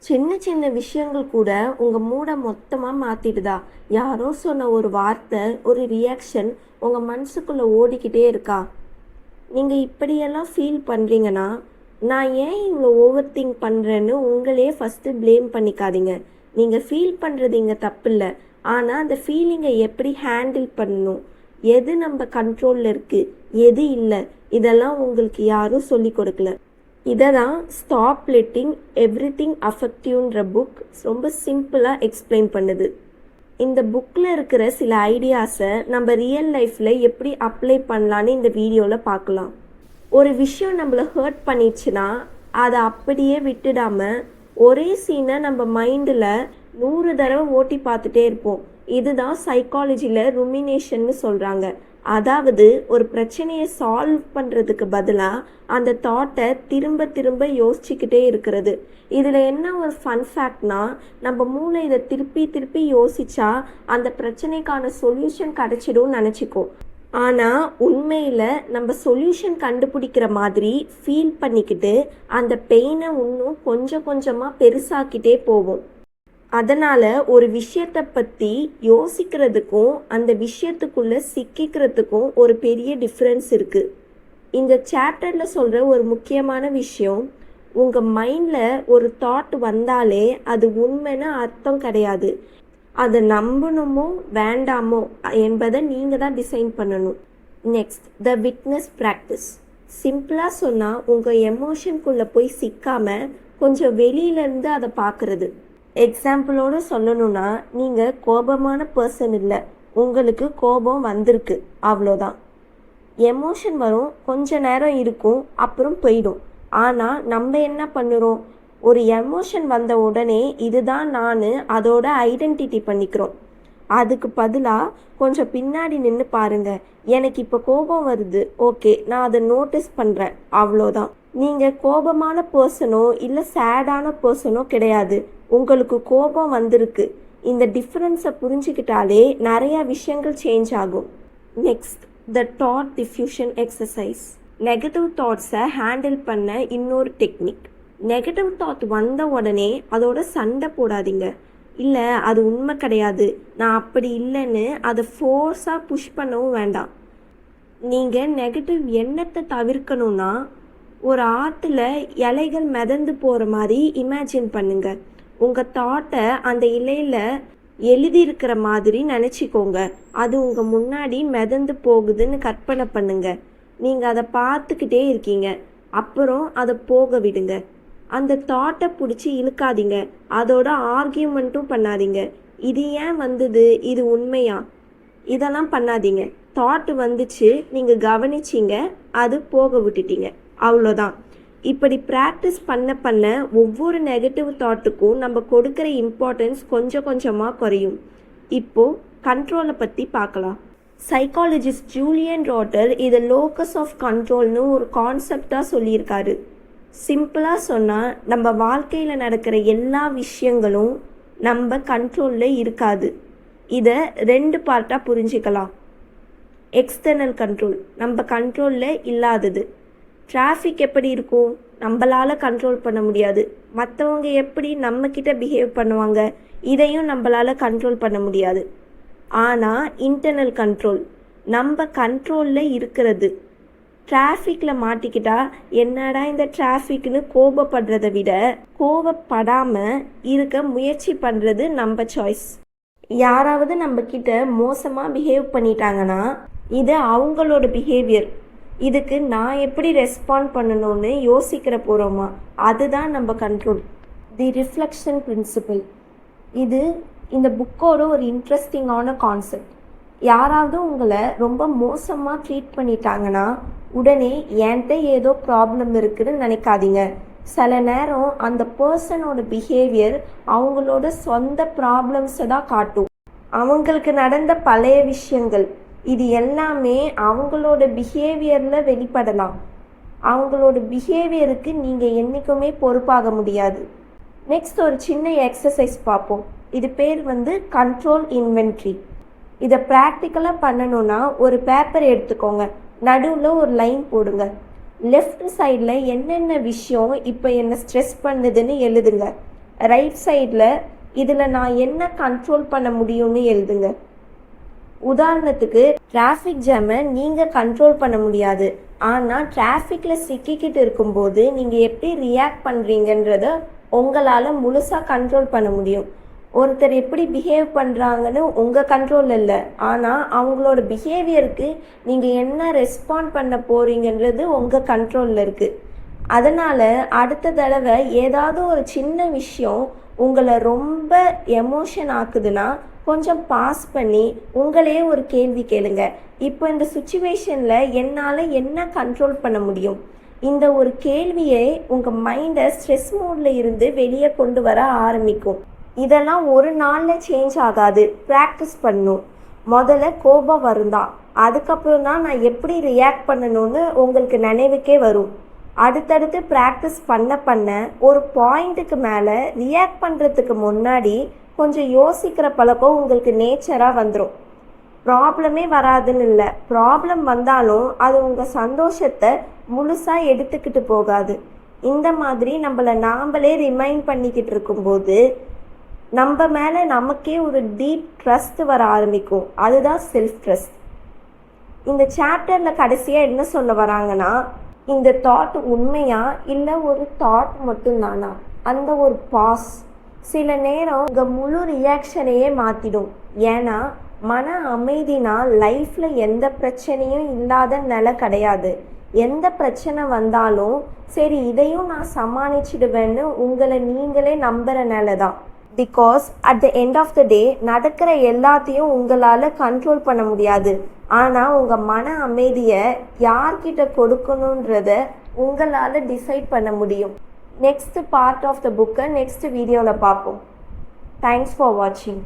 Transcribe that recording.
சின்ன சின்ன விஷயங்கள் கூட உங்கள் மூடை மொத்தமாக மாற்றிடுதா? யாரோ சொன்ன ஒரு வார்த்தை, ஒரு ரியாக்ஷன் உங்கள் மனசுக்குள்ளே ஓடிக்கிட்டே இருக்கா? நீங்கள் இப்படியெல்லாம் ஃபீல் பண்ணுறீங்கன்னா, நான் ஏன் இவ்வளோ ஓவர் திங்க் பண்ணுறேன்னு உங்களே ஃபஸ்ட்டு ப்ளேம் பண்ணிக்காதீங்க. நீங்கள் ஃபீல் பண்ணுறது இங்கே தப்பு இல்லை. ஆனால் அந்த ஃபீலிங்கை எப்படி ஹேண்டில் பண்ணணும், எது நம்ம கண்ட்ரோலில் இருக்குது, எது இல்லை, இதெல்லாம் உங்களுக்கு யாரும் சொல்லி கொடுக்கல. இதை தான் stop letting everything affect யூன்ற புக் ரொம்ப சிம்பிளாக எக்ஸ்பிளைன் பண்ணுது. இந்த புக்கில் இருக்கிற சில ஐடியாஸை நம்ம ரியல் லைஃப்பில் எப்படி அப்ளை பண்ணலான்னு இந்த வீடியோவில் பார்க்கலாம். ஒரு விஷயம் நம்மளை ஹர்ட் பண்ணிடுச்சுன்னா அதை அப்படியே விட்டுடாமல் ஒரே சீனை நம்ம மைண்டில் 100 தடவை ஓட்டி பார்த்துட்டே இருப்போம். இதுதான் சைக்காலஜியில் ருமினேஷன்னு சொல்கிறாங்க. அதாவது ஒரு பிரச்சனையை சால்வ் பண்ணுறதுக்கு பதிலாக அந்த தாட்டை திரும்ப திரும்ப யோசிச்சுக்கிட்டே இருக்கிறது. இதில் என்ன ஒரு ஃபன் ஃபேக்ட்னா, நம்ம மூளை இதை திருப்பி திருப்பி யோசிச்சா அந்த பிரச்சனைக்கான சொல்யூஷன் கிடச்சிடும்னு நினச்சிக்கோ. ஆனால் உண்மையில் நம்ம சொல்யூஷன் கண்டுபிடிக்கிற மாதிரி ஃபீல் பண்ணிக்கிட்டு அந்த பெயினை இன்னும் கொஞ்சம் கொஞ்சமாக பெருசாக்கிட்டே போவோம். அதனால் ஒரு விஷயத்தை பற்றி யோசிக்கிறதுக்கும் அந்த விஷயத்துக்குள்ளே சிக்கிக்கிறதுக்கும் ஒரு பெரிய டிஃப்ரென்ஸ் இருக்குது. இந்த சாப்டரில் சொல்கிற ஒரு முக்கியமான விஷயம், உங்கள் மைண்டில் ஒரு தாட் வந்தாலே அது உண்மைன்னு அர்த்தம் கிடையாது. அதை நம்பணுமோ வேண்டாமோ என்பதை நீங்கள் தான் டிசைன் பண்ணணும். நெக்ஸ்ட், த விட்னஸ் ப்ராக்டிஸ். சிம்பிளாக சொன்னால் உங்கள் எமோஷனுக்குள்ளே போய் சிக்காமல் கொஞ்சம் வெளியிலேருந்து அதை பார்க்குறது. எக்ஸாம்பிளோடு சொல்லணும்னா, நீங்கள் கோபமான பர்சன் இல்லை, உங்களுக்கு கோபம் வந்திருக்கு, அவ்வளோதான். எமோஷன் வரும், கொஞ்ச நேரம் இருக்கும், அப்புறம் போயிடும். ஆனால் நம்ம என்ன பண்ணுறோம், ஒரு எமோஷன் வந்த உடனே இதுதான் நான் அதோட ஐடென்டிட்டி பண்ணிக்கிறோம். அதுக்கு பதிலாக கொஞ்சம் பின்னாடி நின்று பாருங்கள், எனக்கு இப்போ கோபம் வருது, ஓகே, நான் அதை நோட்டீஸ் பண்ணுறேன், அவ்வளோதான். நீங்கள் கோபமான பர்சனோ இல்லை சேடான பர்சனோ கிடையாது, உங்களுக்கு கோபம் வந்திருக்கு. இந்த டிஃப்ரென்ஸை புரிஞ்சுக்கிட்டாலே நிறையா விஷயங்கள் சேஞ்ச் ஆகும். Next, the thought diffusion exercise. Negative தாட்ஸை ஹேண்டில் பண்ண இன்னொரு டெக்னிக். நெகட்டிவ் தாட் வந்த உடனே அதோட சண்டை போடாதீங்க. இல்லை அது உண்மை கிடையாது, நான் அப்படி இல்லைன்னு அதை ஃபோர்ஸாக புஷ் பண்ணவும் வேண்டாம். நீங்கள் நெகட்டிவ் எண்ணத்தை தவிர்க்கணும்னா, ஒரு ஆற்றுல இலைகள் மிதந்து போகிற மாதிரி இமேஜின் பண்ணுங்கள். உங்கள் தாட்டை அந்த இலையில் எழுதியிருக்கிற மாதிரி நினச்சிக்கோங்க. அது உங்கள் முன்னாடி மிதந்து போகுதுன்னு கற்பனை பண்ணுங்க. நீங்கள் அதை பார்த்துக்கிட்டே இருக்கீங்க, அப்புறம் அதை போக விடுங்க. அந்த தாட்டை பிடிச்சி இழுக்காதீங்க, அதோட ஆர்கியூமெண்ட்டும் பண்ணாதீங்க. இது ஏன் வந்தது, இது உண்மையா, இதெல்லாம் பண்ணாதீங்க. தாட்டு வந்துச்சு, நீங்கள் கவனிச்சிங்க, அது போக விட்டுட்டீங்க, அவ்வளோதான். இப்படி ப்ராக்டிஸ் பண்ண பண்ண ஒவ்வொரு நெகட்டிவ் தாட்டுக்கும் நம்ம கொடுக்குற இம்பார்ட்டன்ஸ் கொஞ்சம் கொஞ்சமாக குறையும். இப்போது கண்ட்ரோலை பற்றி பார்க்கலாம். சைக்காலஜிஸ்ட் ஜூலியன் ராட்டர் இதை லோக்கஸ் ஆஃப் கண்ட்ரோல்னு ஒரு கான்செப்டாக சொல்லியிருக்காரு. சிம்பிளாக சொன்னால், நம்ம வாழ்க்கையில் நடக்கிற எல்லா விஷயங்களும் நம்ம கண்ட்ரோலில் இருக்காது. இதை 2 பார்ட்டாக புரிஞ்சிக்கலாம். எக்ஸ்டர்னல் கண்ட்ரோல், நம்ம கண்ட்ரோலில் இல்லாதது. டிராஃபிக் எப்படி இருக்கும், நம்மளால் கண்ட்ரோல் பண்ண முடியாது. மற்றவங்க எப்படி நம்மக்கிட்ட பிஹேவ் பண்ணுவாங்க, இதையும் நம்மளால் கண்ட்ரோல் பண்ண முடியாது. ஆனால் இன்டர்னல் கண்ட்ரோல், நம்ம கண்ட்ரோலில் இருக்கிறது. டிராஃபிக்கில் மாட்டிக்கிட்டா என்னடா இந்த டிராஃபிக்னு கோபப்படுறதை விட கோபப்படாமல் இருக்க முயற்சி பண்ணுறது நம்ம சாய்ஸ். யாராவது நம்மக்கிட்ட மோசமாக பிஹேவ் பண்ணிட்டாங்கன்னா இது அவங்களோட பிஹேவியர். இதுக்கு நான் எப்படி ரெஸ்பாண்ட் பண்ணணும்னு யோசிக்கிற போகிறோமா, அதுதான் நம்ம கண்ட்ரோல். தி ரிஃப்ளெக்ஷன் பிரின்சிபிள், இது இந்த புக்கோட ஒரு இன்ட்ரெஸ்டிங்கான கான்செப்ட். யாராவது உங்களை ரொம்ப மோசமாக ட்ரீட் பண்ணிட்டாங்கன்னா உடனே என்கிட்ட ஏதோ ப்ராப்ளம் இருக்குதுன்னு நினைக்காதீங்க. சில நேரம் அந்த பர்சனோட பிஹேவியர் அவங்களோட சொந்த ப்ராப்ளம்ஸை தான் காட்டும். அவங்களுக்கு நடந்த பழைய விஷயங்கள், இது எல்லாமே அவங்களோட பிஹேவியரில் வெளிப்படலாம். அவங்களோட பிஹேவியருக்கு நீங்கள் என்றைக்குமே பொறுப்பாக முடியாது. நெக்ஸ்ட் ஒரு சின்ன எக்ஸசைஸ் பார்ப்போம். இது பேர் கண்ட்ரோல் இன்வென்ட்ரி. இதை ப்ராக்டிக்கலாக பண்ணணுன்னா ஒரு பேப்பர் எடுத்துக்கோங்க, நடுவில் ஒரு லைன் போடுங்க. லெஃப்ட் சைடில் என்னென்ன விஷயம் இப்போ என்ன ஸ்ட்ரெஸ் பண்ணுதுன்னு எழுதுங்க. ரைட் சைடில் இதில் நான் என்ன கண்ட்ரோல் பண்ண முடியும்னு எழுதுங்க. உதாரணத்துக்கு டிராஃபிக் ஜாமை நீங்கள் கண்ட்ரோல் பண்ண முடியாது, ஆனால் டிராஃபிக்கில் சிக்கிக்கிட்டு இருக்கும்போது நீங்கள் எப்படி ரியாக்ட் பண்ணுறீங்கன்றத உங்களால் முழுசாக கண்ட்ரோல் பண்ண முடியும். ஒருத்தர் எப்படி பிஹேவ் பண்ணுறாங்கன்னு உங்கள் கண்ட்ரோல் இல்லை, ஆனால் அவங்களோட பிஹேவியருக்கு நீங்கள் என்ன ரெஸ்பாண்ட் பண்ண போகிறீங்கன்றது உங்கள் கண்ட்ரோலில் இருக்குது. அதனால் அடுத்த தடவை ஏதாவது ஒரு சின்ன விஷயம் உங்களை ரொம்ப எமோஷன் ஆக்குதுன்னா கொஞ்சம் பாஸ் பண்ணி உங்களையே ஒரு கேள்வி கேளுங்க. இப்போ இந்த சுச்சுவேஷனில் என்னால் என்ன கண்ட்ரோல் பண்ண முடியும்? இந்த ஒரு கேள்வியை உங்கள் மைண்டை ஸ்ட்ரெஸ் மோடில் இருந்து வெளியே கொண்டு வர ஆரம்பிக்கும். இதெல்லாம் ஒரு நாளில் சேஞ்ச் ஆகாது, ப்ராக்டிஸ் பண்ணணும். முதல்ல கோபம் வருந்தான், அதுக்கப்புறம் தான் நான் எப்படி ரியாக்ட் பண்ணணும்னு உங்களுக்கு நினைவுக்கே வரும். அடுத்தடுத்து ப்ராக்டிஸ் பண்ண பண்ண ஒரு பாயிண்ட்டுக்கு மேலே ரியாக்ட் பண்ணுறதுக்கு முன்னாடி கொஞ்சம் யோசிக்கிற பழக்கம் உங்களுக்கு நேச்சராக வந்துடும். ப்ராப்ளமே வராதுன்னு இல்லை, ப்ராப்ளம் வந்தாலும் அது உங்கள் சந்தோஷத்தை முழுசாக எடுத்துக்கிட்டு போகாது. இந்த மாதிரி நம்மளை நாம்ளே ரிமைண்ட் பண்ணிக்கிட்டு இருக்கும்போது நம்ம மேலே நமக்கே ஒரு டீப் ட்ரஸ்ட் வர ஆரம்பிக்கும். அதுதான் செல்ஃப் ட்ரஸ்ட். இந்த சாப்டரில் கடைசியாக என்ன சொல்ல வராங்கன்னா, இந்த தாட் உண்மையா இல்லை ஒரு தாட் மட்டும்தானா? அந்த ஒரு பாஸ் சில நேரம் உங்கள் முழு ரியாக்ஷனையே மாற்றிடும். ஏன்னா மன அமைதினா லைஃப்பில் எந்த பிரச்சனையும் இல்லாத நிலை கிடையாது. எந்த பிரச்சனை வந்தாலும் சரி இதையும் நான் சமாளிச்சிடுவேன்னு உங்களை நீங்களே நம்புகிற நிலை தான். Because at the end of the day நடக்கிற எல்லாத்தையும் உங்களால் கண்ட்ரோல் பண்ண முடியாது, ஆனால் உங்கள் மன அமைதியை யார்கிட்ட கொடுக்கணுன்றத உங்களால் டிசைட் பண்ண முடியும். நெக்ஸ்ட் பார்ட் ஆஃப் த புக்கை நெக்ஸ்ட் வீடியோவில் பார்ப்போம். தேங்க்ஸ் ஃபார் வாட்சிங்.